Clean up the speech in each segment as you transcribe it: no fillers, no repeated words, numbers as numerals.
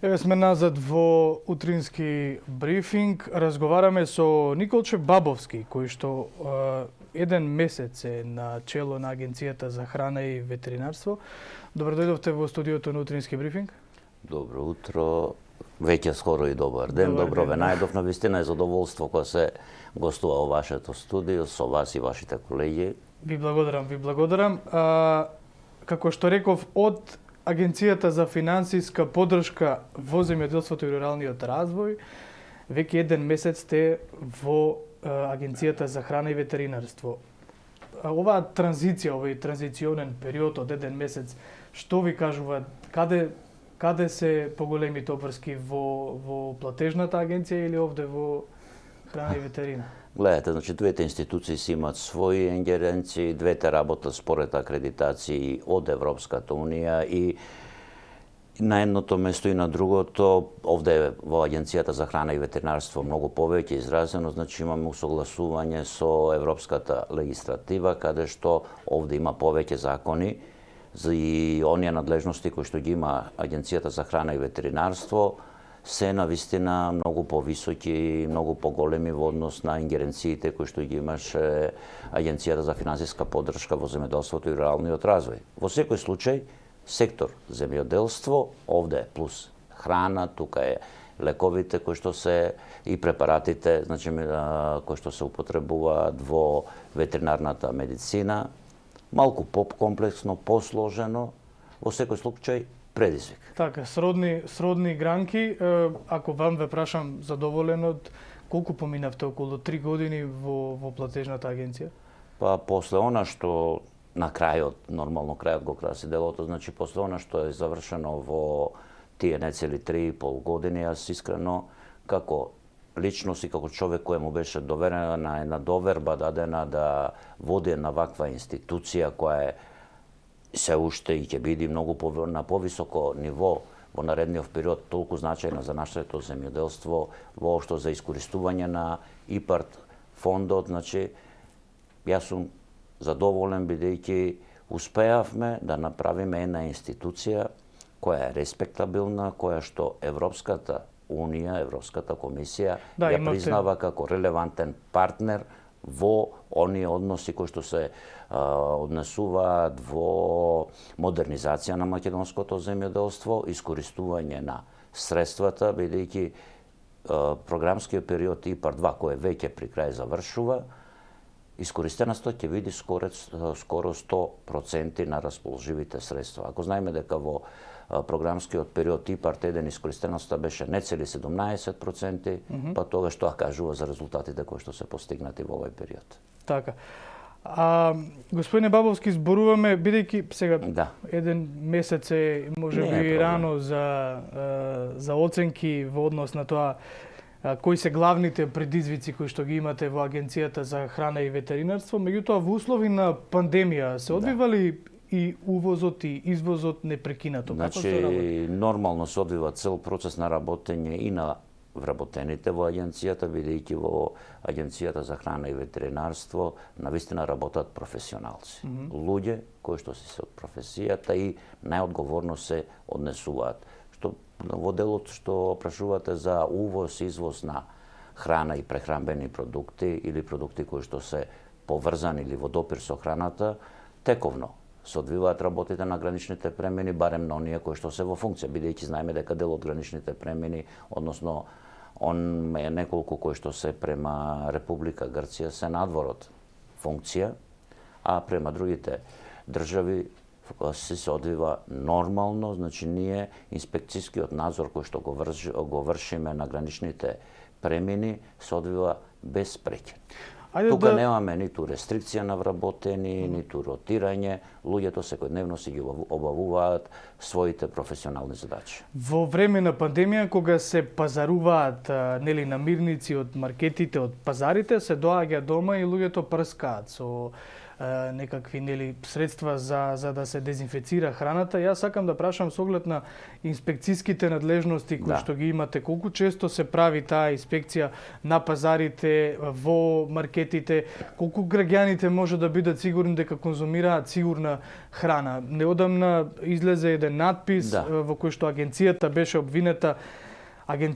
Еве сме назад во утрински брифинг. Разговараме со Николче Бабовски, кој што еден месец е на чело на Агенцијата за храна и ветеринарство. Добро дојдовте во студиото на утрински брифинг. Добро утро, веќе скоро и добар ден. Добро ве најдов, на вистина е задоволство кога се гостува во вашето студио со вас и вашите колеги. Ви благодарам. Како што реков, од Агенцијата за финансиска поддршка во земјоделството и руралниот развој, веќе еден месец сте во Агенцијата за храна и ветеринарство. Оваа транзиција, овој транзиционен период од еден месец, што ви кажува, каде се поголемите опрски во платежната агенција или овде во храна и ветерина? Гледате, значи двете институции си имаат своји ингеренции, двете работат според акредитации од Европската унија и на едното место и на другото, овде во Агенцијата за храна и ветеринарство многу повеќе изразено, значи имаме усогласување со европската легислатива, каде што овде има повеќе закони и оние надлежности кои што ги има Агенцијата за храна и ветеринарство се навистина многу повисоки, многу поголеми во однос на ингеренциите кои што ги имаше Агенцијата за финансиска поддршка во земјоделството и руралниот развој. Во секој случај, сектор земјоделство, овде плюс храна, тука е лековите кои што се и препаратите, значи кои што се употребуваат во ветеринарната медицина, малку попкомплексно, посложено, во секој случај предизвик. Така, сродни гранки. Ако вам ве прашам задоволен од колку поминавте, околу 3 години во платежната агенција? Па после она што на крајот, нормално крајот го краси делото, значи после она што е завршено во тие нецели 3,5 години, јас искрено како личност и како човек кој му беше доверена една доверба дадена да води една ваква институција која е се уште и ќе биде многу на повисоко ниво во наредниот период, толку значајна за нашето земјоделство, воопшто за искористување на ИПАРД фондот, значи јас сум задоволен бидејќи успеавме да направиме една институција која е респектабилна, која што Европската Унија, Европската комисија ја признава како релевантен партнер во оние односи кои што се однесуваат во модернизација на македонското земјоделство, искористување на средствата, бидејќи програмскиот период ИПАРД 2 кој веќе при крај завршува, искористеноста ќе биде скоро 100% на расположивите средства. Ако знаеме дека во програмскиот период ИПАРД 1 искористеноста беше нецели 17%, па тогаш тоа кажува за резултатите кои што се постигнати во овој период. Така. Господине Бабовски, зборуваме, бидејќи сега еден месец е можеби рано за оценки во однос на тоа кои се главните предизвици кои што ги имате во Агенцијата за храна и ветеринарство, меѓутоа во услови на пандемија се одвива ли и увозот и извозот непрекинато? Значи, нормално се одвива цел процес на работење и на вработените во агенцијата, бидејќи во Агенцијата за храна и ветеринарство навистина работат професионалци. Луѓе кои што се од професијата и најодговорно се однесуваат. Што во делот што прашувате за увоз и извоз на храна и прехранбени продукти или продукти кои што се поврзани или во допир со храната, тековно се одвиваат работите на граничните премини, барем на оние кои што се во функција, бидејќи знаеме дека дел од граничните премини, односно е неколку кои што се према Република Грција се надвор од функција, а према другите држави се одвива нормално, значи ние инспекцијскиот надзор кој што го вршиме на граничните премини се одвива без преќа. Тука немаме ниту рестрикција на вработени, ниту ротирање, луѓето секојдневно си ги обавуваат своите професионални задачи. Во време на пандемија, кога се пазаруваат намирници од маркетите, од пазарите, се доаѓа дома и луѓето прскаат со некакви средства за да се дезинфецира храната. Јас сакам да прашам со оглед на инспекцијските надлежности кои што ги имате, колку често се прави таа инспекција на пазарите, во маркетите, колку граѓаните може да бидат сигурни дека конзумираат сигурна храна. Неодамна излезе еден надпис во кој што агенцијата беше обвинета. Еден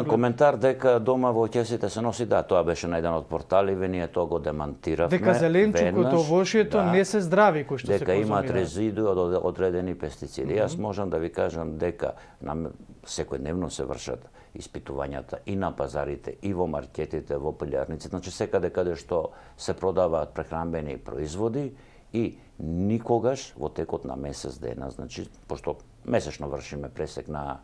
коментар дека дома во ќесите се носи, тоа беше на еден од порталиве, ние тоа го демантиравме. Дека зеленчукот, овошјето не се здрави кои што се конзумираат. Дека имаат резидуи од одредени пестициди. Јас можам да ви кажам дека секојдневно се вршат испитувањата и на пазарите, и во маркетите, во пилјарниците, значи секаде каде што се продаваат прехранбени производи, и никогаш во текот на месец дена, значи пошто месечно вршиме пресек на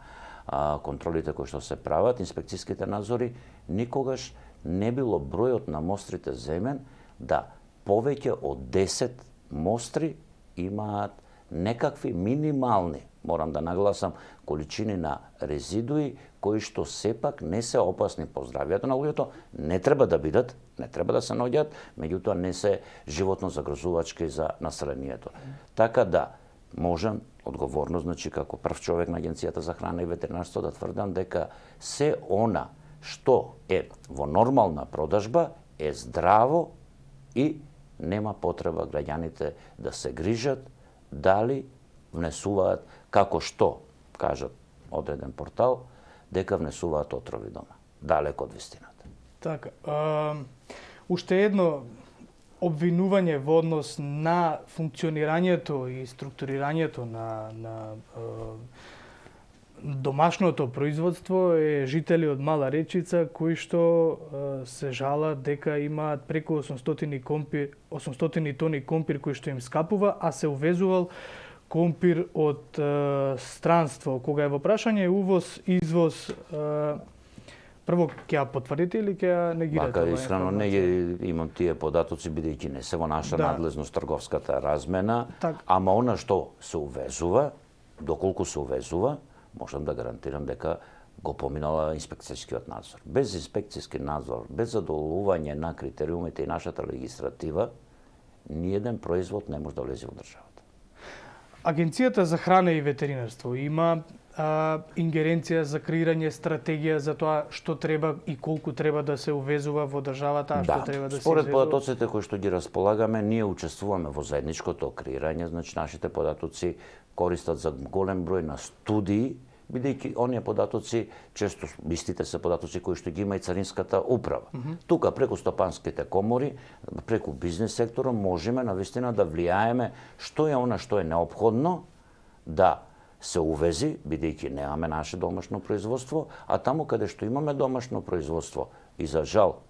контролите кои што се прават, инспекцијските надзори, никогаш не било бројот на мострите земен да повеќе од 10 мостри имаат некакви минимални, морам да нагласам, количини на резидуи кои што сепак не се опасни по здравјето на луѓето, не треба да бидат, не треба да се наоѓаат, меѓутоа не се животно загрозувачки за населението. Така да можам одговорно, значи како прв човек на Агенцијата за храна и ветеринарство да тврдам дека се она што е во нормална продажба е здраво и нема потреба граѓаните да се грижат дали внесуваат, како што кажат одреден портал, дека внесуваат отрови дома, далеко од вистината. Така, уште едно обвинување во однос на функционирањето и структурирањето на домашното производство е жители од Мала Речица кои што се жалат дека имаат преку 800 тони компир кои што им скапува, а се увезувал компир од странство. Кога е во прашање увоз, извоз, прво ќе ја потврдите или ќе ја негирате? Вака, искрено не имам тие податоци, бидејќи не се во наша надлежност трговската размена, ама она што се увезува, доколку се увезува, можам да гарантирам дека го поминала инспекцијскиот надзор. Без инспекцијски надзор, без задоволување на критериумите и нашата регистратива, ниеден производ не може да влезе во државата. Агенцијата за храна и ветеринарство има ингеренција за креирање стратегија за тоа што треба и колку треба да се увезува во државата, а што треба да се според податоците кои што ги располагаме, ние учествуваме во заедничкото креирање, значи нашите податоци користат за голем број на студии, бидејќи оние податоци често истите се податоци кои што ги има и царинската управа. Тука преку стопанските комори, преку бизнес секторот можеме навистина да влијаеме што е она што е неопходно да се увези, бидејќи немаме наше домашно производство, а таму каде што имаме домашно производство и за жал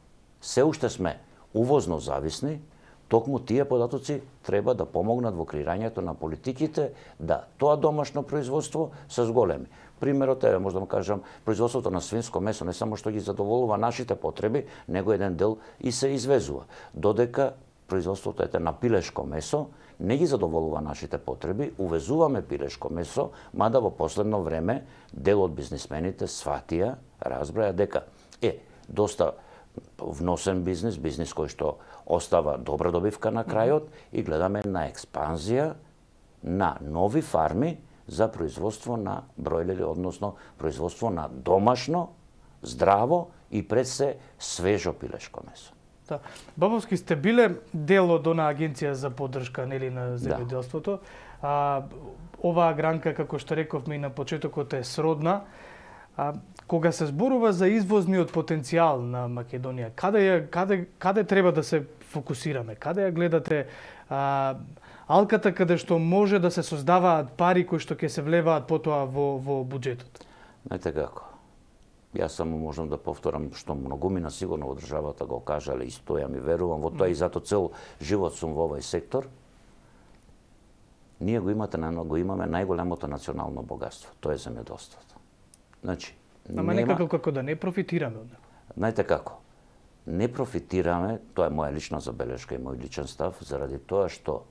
се уште сме увозно зависни, токму тие податоци треба да помогнат во креирањето на политиките да тоа домашно производство се зголеми. Примерот е, може да му кажам, производството на свинско месо не само што ги задоволува нашите потреби, него еден дел и се извезува. Додека производството на пилешко месо не ги задоволува нашите потреби, увезуваме пилешко месо, мада во последно време дел од бизнисмените сватија, разбраја дека доста вносен бизнис кој што остава добра добивка на крајот и гледаме на експанзија на нови фарми за производство на бройлери, односно производство на домашно, здраво и пред се свежо пилешко месо. Бабовски, сте биле дел од она агенција за поддршка на земјоделството. Оваа гранка, како што рековме и на почетокот, е сродна. Кога се зборува за извозниот потенцијал на Македонија, каде треба да се фокусираме? Каде ја гледате алката каде што може да се создаваат пари кои што ќе се влеваат потоа во буџетот? Знаете како? Јас само можам да повторам што многумина сигурно во државата го кажале и стојам и верувам во тоа и зато цел живот сум во овој сектор. Ние го имаме најголемото национално богатство, тоа е земјоделството. Значи, ама некако како да не профитираме од него. Знаете како? Не профитираме, тоа е моја лична забелешка и мој личен став, заради тоа што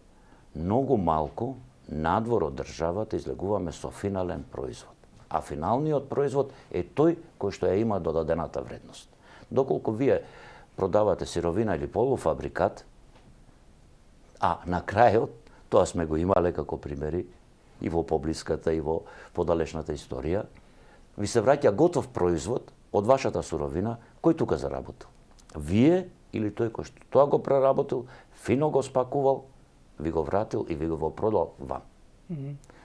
многу малку надвор од државата излегуваме со финален производ. А финалниот производ е тој кој што ја има додадената вредност. Доколку вие продавате сировина или полуфабрикат, А на крајот, тоа сме го имале како примери и во поблиската и во подалечната историја, ви се враќа готов производ од вашата суровина, кој тука заработил? Вие или тој кој што тоа го преработил, фино го спакувал, ви го вратил и ви го продал вам.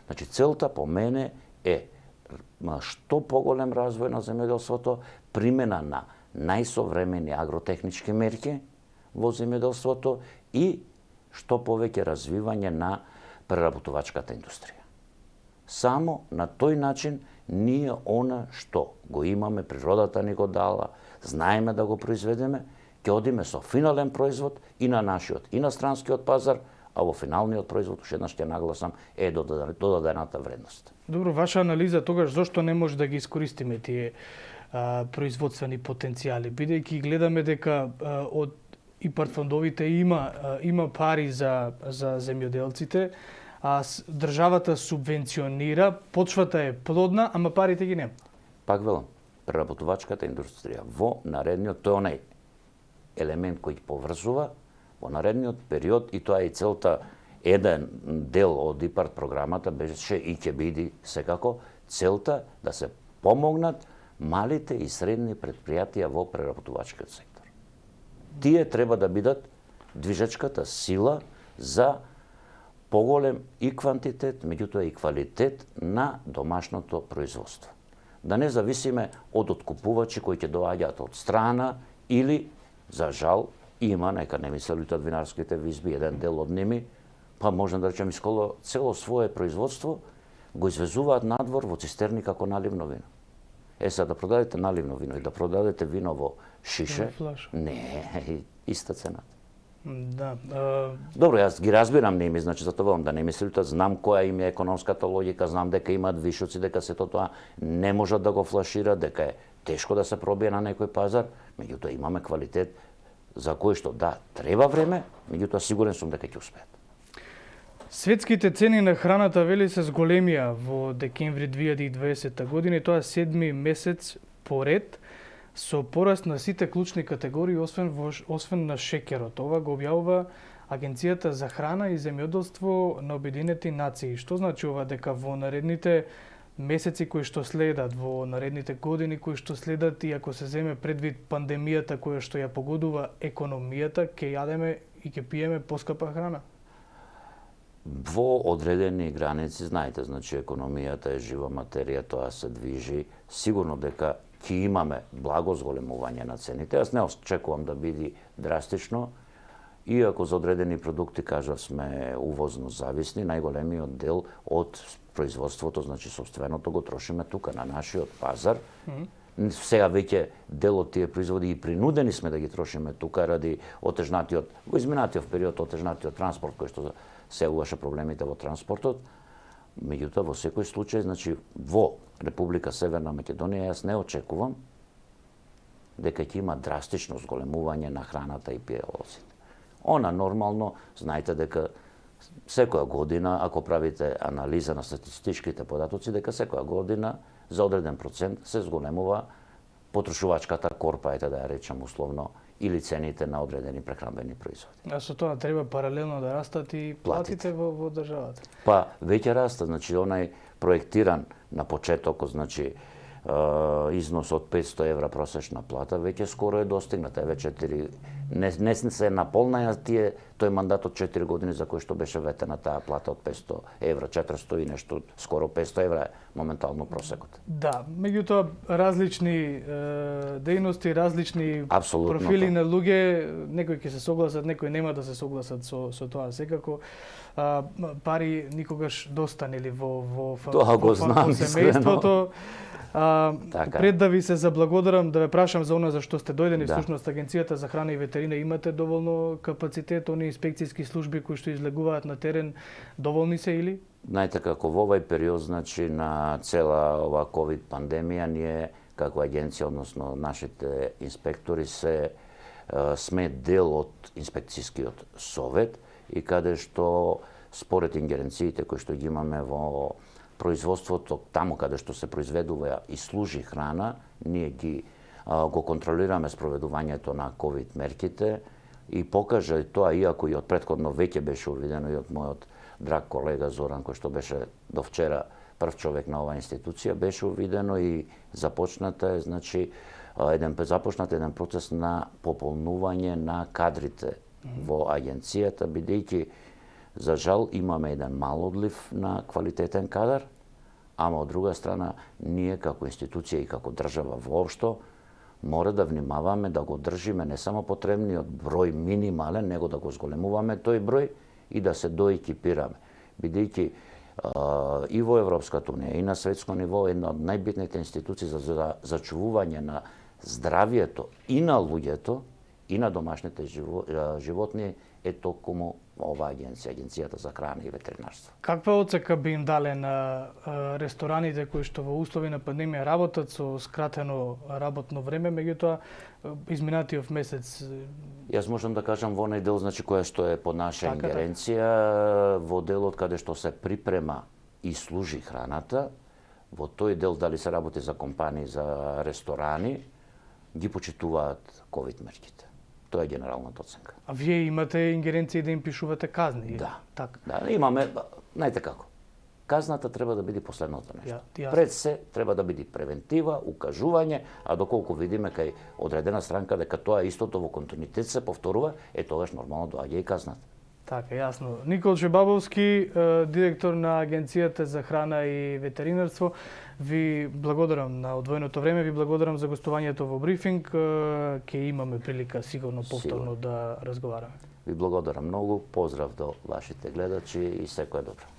Значи, целта по мене е што поголем развој на земјоделството, примена на најсовремени агротехнички мерки во земјоделството и што повеќе развивање на преработувачката индустрија. Само на тој начин ние она што го имаме, природата ни го дала, знаеме да го произведеме, ќе одиме со финален производ и на нашиот, и на странскиот пазар, а во финалниот производ, уште еднаш ќе нагласам, е додадената вредност. Добро, ваша анализа тогаш зошто не може да ги искористиме тие производствени потенцијали, бидејќи гледаме дека од ИПАРД фондовите има пари за земјоделците, а државата субвенционира, почвата е плодна, ама парите ги нема. Пак велам, преработувачката индустрија во наредниот, тој онај елемент кој поврзува, во наредниот период, и тоа е целта, еден дел од ИПАРД програмата беше и ќе биде секако целта да се помогнат малите и средни предпријатија во преработувачкиот сектор. Тие треба да бидат движечката сила за поголем и квантитет, меѓутоа и квалитет на домашното производство. Да не зависиме од откупувачи кои ќе доаѓаат од страна или, за жал, има, нека не ми се лутат винарските визби, еден дел од ними, па можем да речем цело свое производство го извезуваат надвор во цистерни како наливно вино. Сега да продадете наливно вино и да продадете вино во шише, не, иста цената. Да. Добро, јас ги разбирам ними, значи за тоа да не ми се лутат, знам која им е економската логика, знам дека имаат вишоци, дека сето тоа не можат да го флашират, дека е тешко да се пробие на некој пазар, меѓутоа имаме квалитет за кој што да, треба време, меѓутоа сигурен сум дека ќе успеат. Светските цени на храната вели се зголемија во декември 2020 година и тоа 7 месец поред со пораст на сите клучни категории освен на шеќерот. Ова го објавува Агенцијата за храна и земјоделство на Обединети нации. Што значи ова, дека во наредните месеци кои што следат, во наредните години кои што следат, и ако се земе предвид пандемијата која што ја погодува економијата, ќе јадеме и ќе пиеме поскапа храна? Во одредени граници, знаете, значи економијата е жива материја, тоа се движи. Сигурно дека ќе имаме благо зголемување на цените. Јас не очекувам да биде драстично, иако за одредени продукти, кажав, сме увозно зависни, најголемиот дел од производството, значи собственото, го трошиме тука на нашиот пазар. Сега веќе дел од тие производи и принудени сме да ги трошиме тука ради отежнатиот, во изминатиот период отежнатиот транспорт кој што се уваше проблемите во транспортот. Меѓутоа во секој случај, значи во Република Северна Македонија јас не очекувам дека ќе има драстично зголемување на храната и пијалоците. Она нормално, знаете дека секоја година, ако правите анализа на статистичките податоци, дека секоја година за одреден процент се зголемува потрошувачката корпа, ете да ја речем условно, или цените на одредени прехранбени производи. А со тоа треба паралелно да растат и платите во државата? Па веќе растат, значи онај проектиран на почетокот, значи износ од 500 евра просечна плата, веќе скоро е достигната, веќе 4 не се наполнаја тој мандат од 4 години за кој што беше ветена таа плата од 500 евра, 400 и нешто, скоро 500 евра е моментално просекот. Да, меѓутоа различни дејности, различни профили на луѓе, некои ќе се согласат, некои нема да се согласат со тоа. Секако пари никогаш доста нели во семејството. Пред да ви се заблагодарам, да ве прашам за она за што сте дојдени, всушност Агенцијата за храна и ветерина, имате доволно капацитет, они инспекцијски служби кои што излегуваат на терен, доволни се или? Знаете како во овај период, значи на цела ова ковид пандемија, ние како агенција, односно нашите инспектори сме дел од инспекцијскиот совет и каде што според ингеренциите кои што ги имаме во производството, таму каде што се произведува и служи храна, ние го контролираме спроведувањето на ковид мерките. и покаже тоа, иако и од претходно веќе беше увидено и од мојот драг колега Зоран, кој што беше до вчера прв човек на оваа институција, беше увидено и започната е, значи, започнат еден процес на пополнување на кадрите во агенцијата, бидејќи за жал имаме еден мал одлив на квалитетен кадар, ама од друга страна ние како институција и како држава воопшто мора да внимаваме да го држиме не само потребниот број минимален, него да го зголемуваме тој број и да се доекипираме. Бидејќи и во Европската унија и на светско ниво една од најбитните институции за зачувување на здравието и на луѓето и на домашните животни е токму оваа агенција, Агенцијата за храна и ветеринарство. Каква оцека би им дале на рестораните кои што во услови на пандемија работат со скратено работно време, меѓутоа изминатиот месец? Јас можам да кажам во оној дел, значи, која што е под наша ингеренција, во делот каде што се припрема и служи храната, во тој дел дали се работи за компании, за ресторани, ги почитуваат ковид мерките. Тоа е генералната оценка. А вие имате ингеренција да им пишувате казни? Да. Так. Да, имаме, знаете како. Казната треба да биде последното нешто. Пред се треба да биде превентива, укажување, а доколку видиме кај одредена странка дека тоа истото во континуитет се повторува, тогаш нормално доаѓа и казната. Така, јасно. Никол Чебабовски, директор на Агенцијата за храна и ветеринарство, ви благодарам на одвоеното време, ви благодарам за гостувањето во брифинг. Ќе имаме прилика сигурно повторно да разговараме. Ви благодарам многу, поздрав до вашите гледачи и секое добро.